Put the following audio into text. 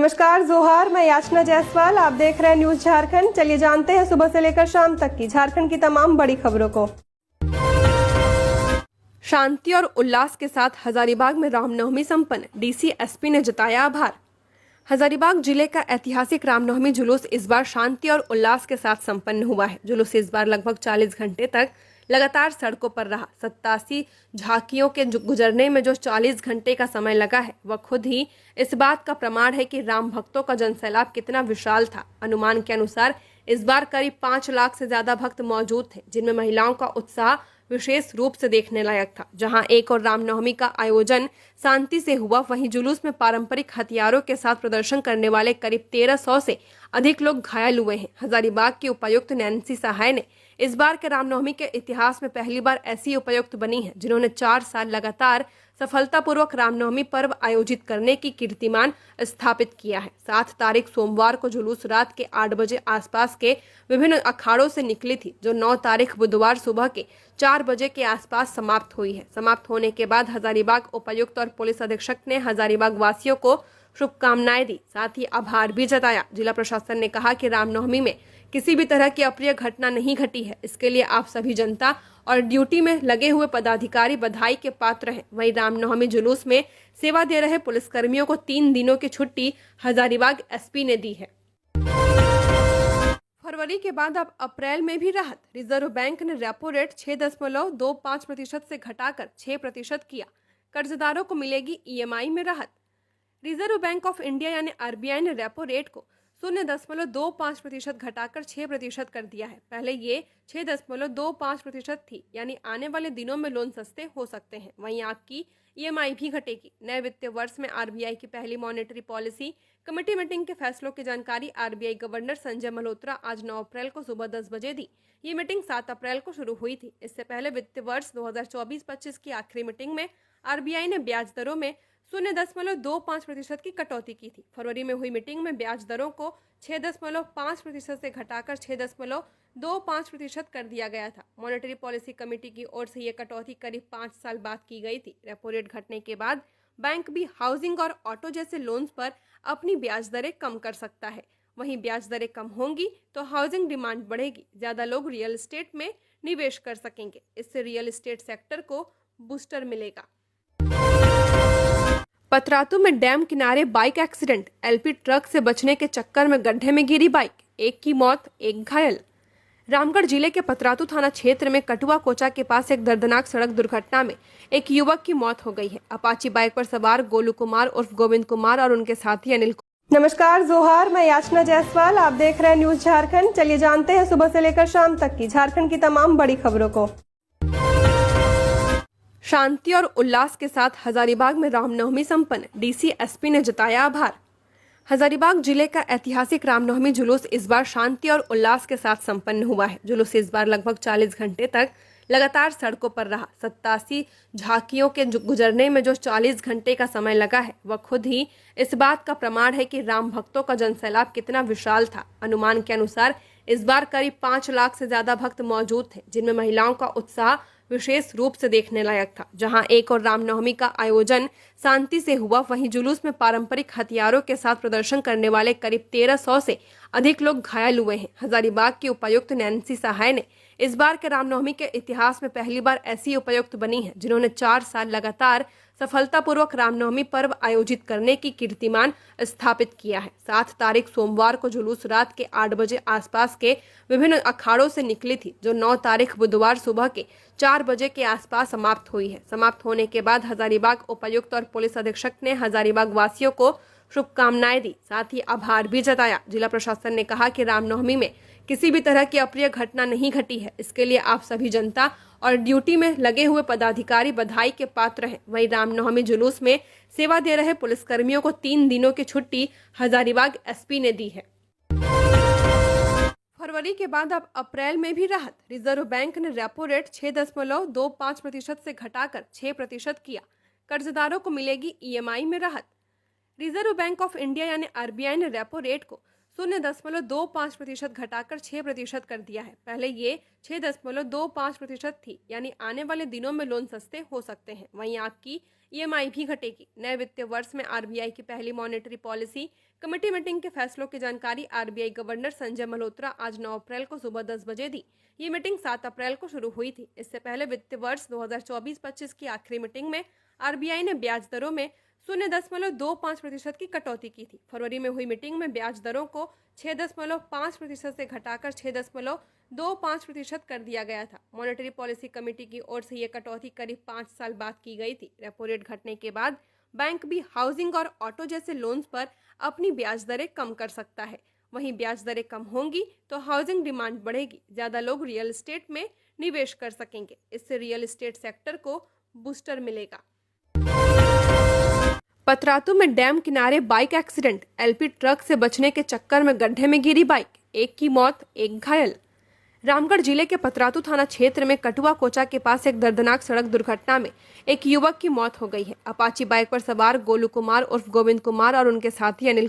नमस्कार जोहार, मैं याचना जायसवाल। आप देख रहे हैं न्यूज झारखंड। चलिए जानते हैं सुबह से लेकर शाम तक की झारखंड की तमाम बड़ी खबरों को। शांति और उल्लास के साथ हजारीबाग में रामनवमी संपन्न, डीसी एसपी ने जताया आभार। हजारीबाग जिले का ऐतिहासिक रामनवमी जुलूस इस बार शांति और उल्लास के साथ संपन्न हुआ है। जुलूस इस बार लगभग 40 घंटे तक लगातार सड़कों पर रहा। 87 झांकियों के गुजरने में जो 40 घंटे का समय लगा है, वह खुद ही इस बात का प्रमाण है कि राम भक्तों का जनसैलाब कितना विशाल था। अनुमान के अनुसार इस बार करीब 5 लाख से ज्यादा भक्त मौजूद थे, जिनमें महिलाओं का उत्साह विशेष रूप से देखने लायक था। जहां एक और रामनवमी का आयोजन शांति से हुआ, वहीं जुलूस में पारंपरिक हथियारों के साथ प्रदर्शन करने वाले करीब 1300 से अधिक लोग घायल हुए हैं। हजारीबाग की उपायुक्त नैन्सी सहाय ने इस बार के रामनवमी के इतिहास में पहली बार ऐसी उपायुक्त बनी है जिन्होंने 4 साल लगातार सफलतापूर्वक रामनवमी पर्व आयोजित करने की कीर्तिमान स्थापित किया है। 7 तारीख सोमवार को जुलूस रात के 8 बजे आसपास के विभिन्न अखाड़ों से निकली थी, जो 9 तारीख बुधवार सुबह के 4 बजे के आसपास समाप्त हुई है। समाप्त होने के बाद हजारीबाग उपायुक्त और पुलिस अधीक्षक ने हजारीबाग वासियों को शुभकामनाएं दी, साथ ही आभार भी जताया। जिला प्रशासन ने कहा कि रामनवमी में किसी भी तरह की अप्रिय घटना नहीं घटी है। इसके लिए आप सभी जनता और ड्यूटी में लगे हुए पदाधिकारी बधाई के पात्र हैं। वहीं रामनवमी जुलूस में सेवा दे रहे पुलिसकर्मियों को 3 दिनों की छुट्टी हजारीबाग एसपी ने दी है। फरवरी के बाद अब अप्रैल में भी राहत। रिजर्व बैंक ने रेपो रेट 6.25% से घटाकर 6% किया। कर्जदारों को मिलेगी ईएमआई में राहत। रिजर्व बैंक ऑफ इंडिया यानी आरबीआई ने रेपो रेट को 0.25% घटाकर 6% कर दिया है। पहले ये 6.25% थी, यानी आने वाले दिनों में लोन सस्ते हो सकते हैं। वहीं आपकी ईएमआई भी घटेगी। नए वित्तीय वर्ष में आरबीआई की पहली मॉनेटरी पॉलिसी कमेटी मीटिंग के फैसलों की जानकारी आरबीआई गवर्नर संजय मल्होत्रा आज 9 अप्रैल को सुबह 10 बजे दी। ये मीटिंग 7 अप्रैल को शुरू हुई थी। इससे पहले वित्तीय वर्ष 2024-25 की आखिरी मीटिंग में आरबीआई ने ब्याज दरों में 0.25% की कटौती की थी। फरवरी में हुई मीटिंग में ब्याज दरों को 6.5% से घटाकर 6.25% कर दिया गया था। मॉनेटरी पॉलिसी कमेटी की ओर से यह कटौती करीब 5 साल बाद की गई थी। रेपो रेट घटने के बाद बैंक भी हाउसिंग और ऑटो जैसे लोन्स पर अपनी ब्याज दरें कम कर सकता है। वहीं ब्याज दरें कम होंगी तो हाउसिंग डिमांड बढ़ेगी, ज्यादा लोग रियल एस्टेट में निवेश कर सकेंगे। इससे रियल एस्टेट सेक्टर को बूस्टर मिलेगा। पतरातू में डैम किनारे बाइक एक्सीडेंट। एलपी ट्रक से बचने के चक्कर में गड्ढे में गिरी बाइक, एक की मौत, एक घायल। रामगढ़ जिले के पतरातू थाना क्षेत्र में कटुआ कोचा के पास एक दर्दनाक सड़क दुर्घटना में एक युवक की मौत हो गई है। अपाची बाइक पर सवार गोलू कुमार उर्फ गोविंद कुमार और उनके साथी अनिल। नमस्कार जोहार, मैं याचना जायसवाल। आप देख रहे हैं न्यूज झारखंड। चलिए जानते हैं सुबह से लेकर शाम तक की झारखंड की तमाम बड़ी खबरों को। शांति और उल्लास के साथ हजारीबाग में रामनवमी संपन्न, डीसी एसपी ने जताया आभार। हजारीबाग जिले का ऐतिहासिक रामनवमी जुलूस इस बार शांति और उल्लास के साथ संपन्न हुआ है। जुलूस इस बार लगभग 40 घंटे तक लगातार सड़कों पर रहा। 87 झांकियों के गुजरने में जो 40 घंटे का समय लगा है, वह खुद ही इस बात का प्रमाण है कि राम भक्तों का जनसैलाब कितना विशाल था। अनुमान के अनुसार इस बार करीब 5 लाख से ज्यादा भक्त मौजूद थे, जिनमें महिलाओं का उत्साह विशेष रूप से देखने लायक था। जहां एक और रामनवमी का आयोजन शांति से हुआ, वहीं जुलूस में पारंपरिक हथियारों के साथ प्रदर्शन करने वाले करीब 1300 से अधिक लोग घायल हुए हैं। हजारीबाग की उपायुक्त नैन्सी सहाय ने इस बार के रामनवमी के इतिहास में पहली बार ऐसी उपायुक्त बनी है जिन्होंने 4 साल लगातार सफलतापूर्वक रामनवमी पर्व आयोजित करने की कीर्तिमान स्थापित किया है। 7 तारीख सोमवार को जुलूस रात के 8 बजे आसपास के विभिन्न अखाड़ों से निकली थी, जो 9 तारीख बुधवार सुबह के 4 बजे के आसपास समाप्त हुई है। समाप्त होने के बाद हजारीबाग उपायुक्त और पुलिस अधीक्षक ने हजारीबाग वासियों को शुभकामनाएं दी, साथ ही आभार भी जताया। जिला प्रशासन ने कहा कि रामनवमी में किसी भी तरह की अप्रिय घटना नहीं घटी है। इसके लिए आप सभी जनता और ड्यूटी में लगे हुए पदाधिकारी बधाई के पात्र हैं। वहीं रामनवमी जुलूस में सेवा दे रहे पुलिसकर्मियों को 3 दिनों की छुट्टी हजारीबाग एसपी ने दी है। फरवरी के बाद अब अप्रैल में भी राहत। रिजर्व बैंक ने रेपो रेट 6.25% से घटाकर 6% किया। कर्जदारों को मिलेगी ईएमआई में राहत। रिजर्व बैंक ऑफ इंडिया यानी आरबीआई ने रेपो रेट को 0.25% घटाकर 6% कर दिया है। पहले ये 6.25% थी, यानी आने वाले दिनों में लोन सस्ते हो सकते हैं। वहीं आपकी ईएमआई भी घटेगी। नए वित्तीय वर्ष में आरबीआई की पहली मॉनेटरी पॉलिसी कमेटी मीटिंग के फैसलों की जानकारी आरबीआई गवर्नर संजय मल्होत्रा आज 9 अप्रैल को सुबह 10 बजे दी। ये मीटिंग 7 अप्रैल को शुरू हुई थी। इससे पहले वित्तीय वर्ष 2024-25 की आखिरी मीटिंग में आरबीआई ने ब्याज दरों में 0.25% की कटौती की थी। फरवरी में हुई मीटिंग में ब्याज दरों को 6.5% से घटाकर 6.25% कर दिया गया था। मॉनेटरी पॉलिसी कमेटी की ओर से यह कटौती करीब 5 साल बाद की गई थी। रेपो रेट घटने के बाद बैंक भी हाउसिंग और ऑटो जैसे लोन्स पर अपनी ब्याज दरें कम कर सकता है। वहीं ब्याज दरें कम होंगी तो हाउसिंग डिमांड बढ़ेगी, ज्यादा लोग रियल एस्टेट में निवेश कर सकेंगे। इससे रियल एस्टेट सेक्टर को बूस्टर मिलेगा। पतरातू में डैम किनारे बाइक एक्सीडेंट, एलपी ट्रक से बचने के चक्कर में गड्ढे में गिरी बाइक, एक की मौत, एक घायल। रामगढ़ जिले के पतरातू थाना क्षेत्र में कटुआ कोचा के पास एक दर्दनाक सड़क दुर्घटना में एक युवक की मौत हो गई है। अपाची बाइक पर सवार गोलू कुमार उर्फ गोविंद कुमार और उनके साथी अनिल